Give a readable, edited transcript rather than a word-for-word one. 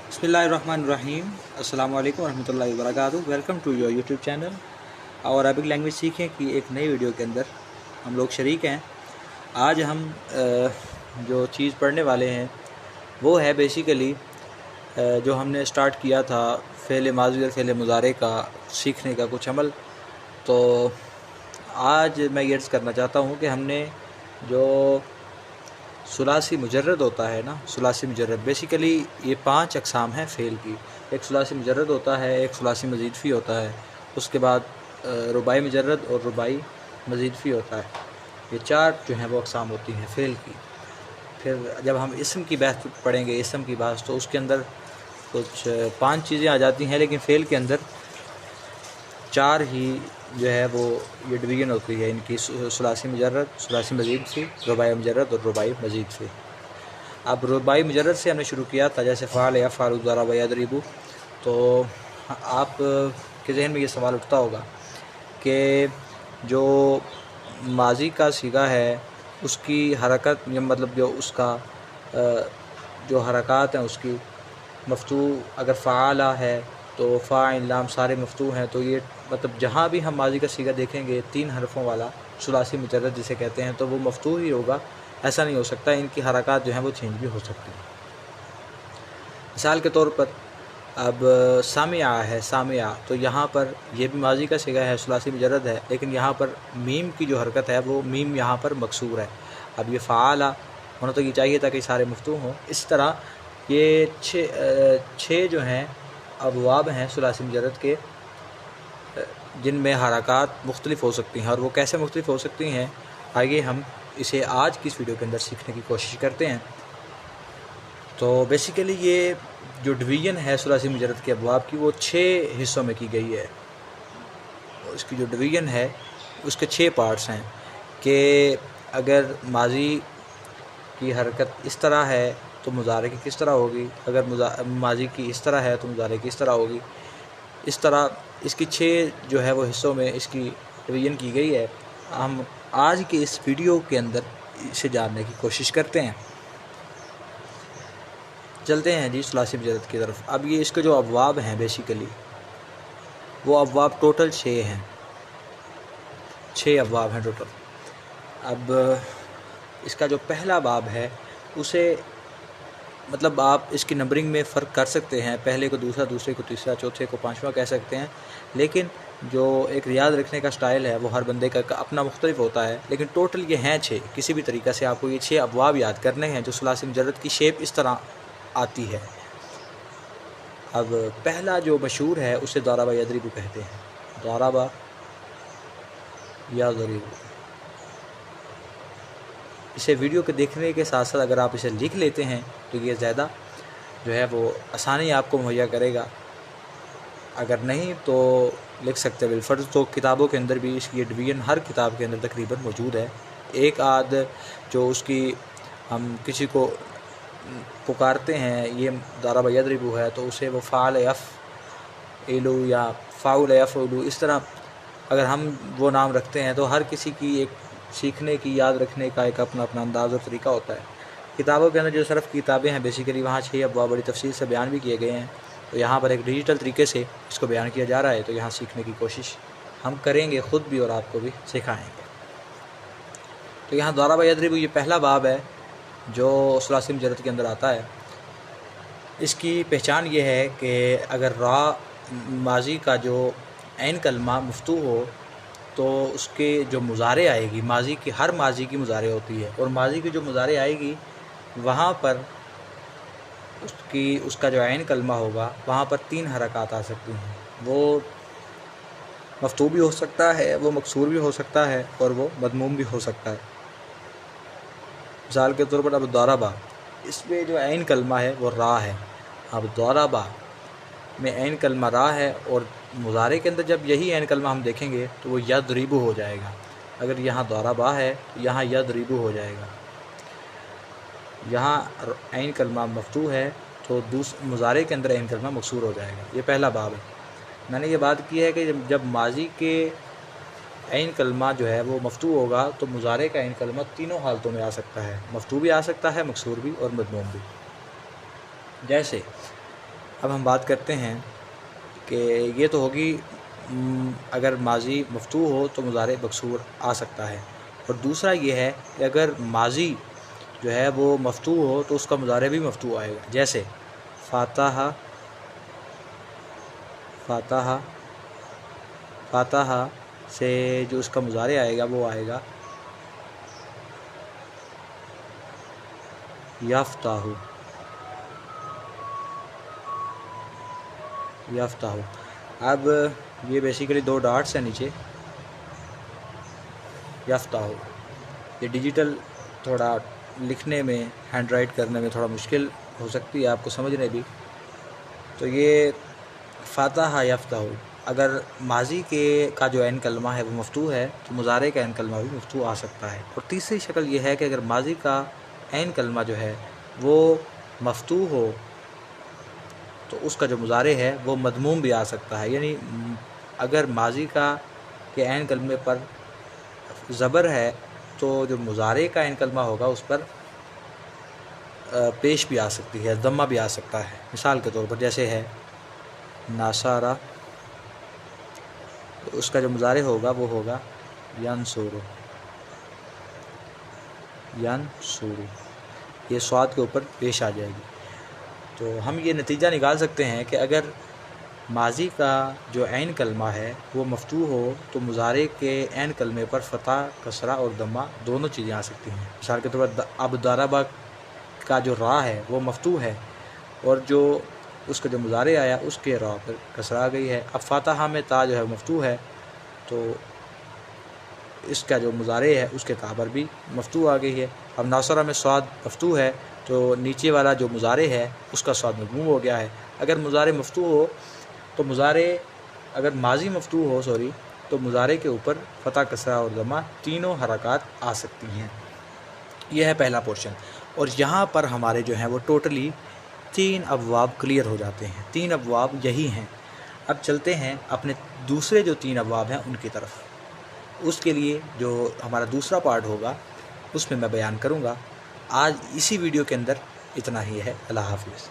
बिस्मिल्लाहिर्रहमानिर्रहीम। अस्सलाम वालेकुम रहमतुल्लाहि वबरकातुहू। Welcome to your YouTube channel और अरबिक लैंग्वेज सीखें कि एक नई वीडियो के अंदर हम लोग शरीक हैं। आज हम जो चीज़ पढ़ने वाले हैं वो है बेसिकली जो हमने स्टार्ट किया था फ़ेल माज़ी और फ़ेल मुज़ारे का सीखने का कुछ अमल। तो आज मैं ये अर्ज़ करना चाहता हूँ कि हमने जो सुलासी मुजर्रद होता है ना, सुलासी मुजर्रद बेसिकली ये 5 अक़साम हैं फ़ेल की। एक सुलासी मुजर्रद होता है, एक सुलासी मज़ीद फ़ी होता है, उसके बाद रुबाई मुजर्रद और रुबाई मज़ीद फ़ी होता है। ये 4 जो हैं वो अक़साम होती हैं फ़ेल की। फिर जब हम इसम की बहस पढ़ेंगे, इसम की बहस, तो उसके अंदर कुछ 5 चीज़ें आ जाती हैं, लेकिन फ़ेल के अंदर 4 ही जो है वो ये डिवीज़न होती है इनकी, सुलासी मुजर्रद, सुलासी मज़ीद फ़ी, रुबाई मुजर्रद और रुबाई मज़ीद फ़ी। अब रुबाई मुजर्रद से हमने शुरू किया था, जैसे फ़ाल यफ़अलु ज़रब यज़रिबु। तो आप के ज़हन में ये सवाल उठता होगा कि जो माज़ी का सीगा है उसकी हरकत या मतलब जो उसका जो हरकत हैं उसकी मफ़तू अगर फ़आला है तो फ़ाइल लाम सारे मफ़तू हैं, तो ये मतलब जहाँ भी हम माज़ी का सीगा देखेंगे 3 हरफ़ों वाला सुलासी मुजर्रद जिसे कहते हैं, तो वो मफ़तू ही होगा। ऐसा नहीं हो सकता, इनकी हरकत जो हैं वो चेंज भी हो सकती हैं। मिसाल के तौर पर अब सामिया है, सामिया, तो यहाँ पर ये भी माज़ी का सीगा है, सुलासी मुजर्रद है, लेकिन यहाँ पर मीम की जो हरकत है वो मीम यहाँ पर मकसूर है। अब ये फ़आला होना तो ये चाहिए था कि सारे मफ़तू हों। इस तरह ये 6 जो हैं अबवाब हैं सुलासी मुजर्रद के, जिनमें हरकत मुख्तलिफ़ हो सकती हैं। और वो कैसे मुख्तलिफ़ हो सकती हैं, आइए हम इसे आज की इस वीडियो के अंदर सीखने की कोशिश करते हैं। तो बेसिकली ये जो डिवीज़न है सुलासी मुजर्रद के अबवाब की, वो 6 हिस्सों में की गई है। उसकी जो डिवीज़न है उसके 6 पार्ट्स हैं कि अगर माज़ी की हरकत इस तरह है तो मुज़ारे की किस तरह होगी, अगर माज़ी की इस तरह है तो मुज़ारे की इस तरह होगी। इस तरह इसकी 6 जो है वो हिस्सों में इसकी डिवीज़न की गई है। हम आज के इस वीडियो के अंदर इसे जानने की कोशिश करते हैं। चलते हैं जी सुलासी मुजर्रद की तरफ। अब ये इसके जो अबवाब हैं बेसिकली वो अबवाब टोटल 6 हैं, 6 अबवाब हैं टोटल। अब इसका जो पहला बाब है उसे मतलब आप इसकी नंबरिंग में फ़र्क कर सकते हैं, पहले को दूसरा, दूसरे को तीसरा, चौथे को पाँचवा कह सकते हैं, लेकिन जो एक याद रखने का स्टाइल है वो हर बंदे का अपना मुख्तलिफ होता है। लेकिन टोटल ये हैं 6। किसी भी तरीक़ा से आपको ये 6 अबवाब याद करने हैं जो सुलासी मुजर्रद की शेप इस तरह आती है। अब पहला जो मशहूर है उसे ज़रबा यज़रिबु कहते हैं, ज़रबा यज़रिबु। इसे वीडियो के देखने के साथ साथ अगर आप इसे लिख लेते हैं तो ये ज़्यादा जो है वो आसानी आपको मुहैया करेगा। अगर नहीं तो लिख सकते हैं बिलफ़र्ज़। तो किताबों के अंदर भी इसकी डिवीज़न हर किताब के अंदर तकरीबन मौजूद है। एक आध जो उसकी हम किसी को पुकारते हैं ये ज़रबा यज़रिबु है तो उसे वो फ़ाल यफ़इलु या फ़ाउल यफ़उलु इस तरह अगर हम वो नाम रखते हैं, तो हर किसी की एक सीखने की, याद रखने का एक अपना अपना अंदाज़ और तरीका होता है। किताबों के अंदर जो सरफ़ किताबें हैं बेसिकली वहाँ 6 अबवाब बड़ी तफसील से बयान भी किए गए हैं। तो यहाँ पर एक डिजिटल तरीके से इसको बयान किया जा रहा है, तो यहाँ सीखने की कोशिश हम करेंगे ख़ुद भी और आपको भी सिखाएँगे। तो यहाँ ज़रबा यज़रिबु ये पहला बाब है जो सुलासी मुजर्रद के अंदर आता है। इसकी पहचान ये है कि अगर रा माज़ी का जो ऐन कलमा मफ़तू हो तो उसके जो मुज़ारे आएगी, माज़ी की हर माज़ी की मुज़ारे होती है, और माज़ी की जो मुज़ारे आएगी वहाँ पर उसका जो ऐन कलमा होगा वहाँ पर 3 हरकत आ सकती हैं। वो मफ़तू भी हो सकता है, वो मकसूर भी हो सकता है और वो मज़मूम भी हो सकता है। मिसाल के तौर पर अब ज़रबा, इसमें जो ऐन कलमा है वो रा है। अब ज़रबा में ऐन कलमा रा है और मुज़ारे के अंदर जब यही ऐन कलमा हम देखेंगे तो वो यज़रिबु हो जाएगा। अगर यहाँ ज़रबा है तो यहाँ यज़रिबु हो जाएगा। यहाँ ऐन कलमा मफ़तू है तो मुज़ारे के अंदर ऐन कलमा मकसूर हो जाएगा। ये पहला बाब है। मैंने ये बात की है कि जब माज़ी के ऐन कलमा जो है वो मफ़तू होगा तो मुज़ारे का ऐन कलमा तीनों हालतों में आ सकता है, मफ़तू भी आ सकता है, मकसूर भी और मज़मूम भी। जैसे اب ہم بات کرتے ہیں کہ یہ تو ہوگی اگر ماضی مفتوح ہو تو مضارع مکسور آ سکتا ہے، اور دوسرا یہ ہے کہ اگر ماضی جو ہے وہ مفتوح ہو تو اس کا مضارع بھی مفتوح آئے گا، جیسے فاتحہ فاتحہ فاتحہ سے جو اس کا مضارع آئے گا وہ آئے گا یفتح یفتح۔ اب یہ بیسیکلی 2 ڈاٹس ہیں نیچے، یفتح، یہ ڈیجیٹل تھوڑا لکھنے میں، ہینڈ رائٹ کرنے میں تھوڑا مشکل ہو سکتی ہے آپ کو سمجھنے بھی، تو یہ فاتحہ یفتح، اگر ماضی کا جو عین کلمہ ہے وہ مفتوح ہے تو مضارع کا عین کلمہ بھی مفتوح آ سکتا ہے۔ اور تیسری شکل یہ ہے کہ اگر ماضی کا عین کلمہ جو ہے وہ مفتوح ہو تو اس کا جو مضارع ہے وہ مضموم بھی آ سکتا ہے، یعنی اگر ماضی کے عین کلمے پر زبر ہے تو جو مضارع کا عین کلمہ ہوگا اس پر پیش بھی آ سکتی ہے، ضمہ بھی آ سکتا ہے۔ مثال کے طور پر جیسے ہے ناصارہ، تو اس کا جو مضارع ہوگا وہ ہوگا ینصر، ینصر، یہ صاد کے اوپر پیش آ جائے گی۔ تو ہم یہ نتیجہ نکال سکتے ہیں کہ اگر ماضی کا جو عین کلمہ ہے وہ مفتوح ہو تو مضارع کے عین کلمے پر فتح، کسرہ اور ضمہ دونوں چیزیں آ سکتی ہیں۔ مثال کے طور پر اب ضربہ کا جو را ہے وہ مفتوح ہے، اور جو اس کا جو مضارع آیا اس کے را پر کسرہ آ گئی ہے۔ اب فاتحہ میں تا جو ہے مفتوح ہے تو اس کا جو مضارع ہے اس کے تا پر بھی مفتوح آ گئی ہے۔ اب ناصرہ میں صاد مفتوح ہے تو نیچے والا جو مضارع ہے اس کا صاد مضموم ہو گیا ہے۔ اگر مضارع مفتوح ہو تو اگر ماضی مفتوح ہو تو مضارع کے اوپر فتح، کسرہ اور ضمہ تینوں حرکات آ سکتی ہیں۔ یہ ہے پہلا پورشن، اور یہاں پر ہمارے جو ہیں وہ ٹوٹلی 3 ابواب کلیئر ہو جاتے ہیں۔ 3 ابواب یہی ہیں۔ اب چلتے ہیں اپنے دوسرے جو 3 ابواب ہیں ان کی طرف۔ اس کے لیے جو ہمارا دوسرا پارٹ ہوگا اس میں بیان کروں گا۔ آج اسی ویڈیو کے اندر اتنا ہی ہے۔ اللہ حافظ۔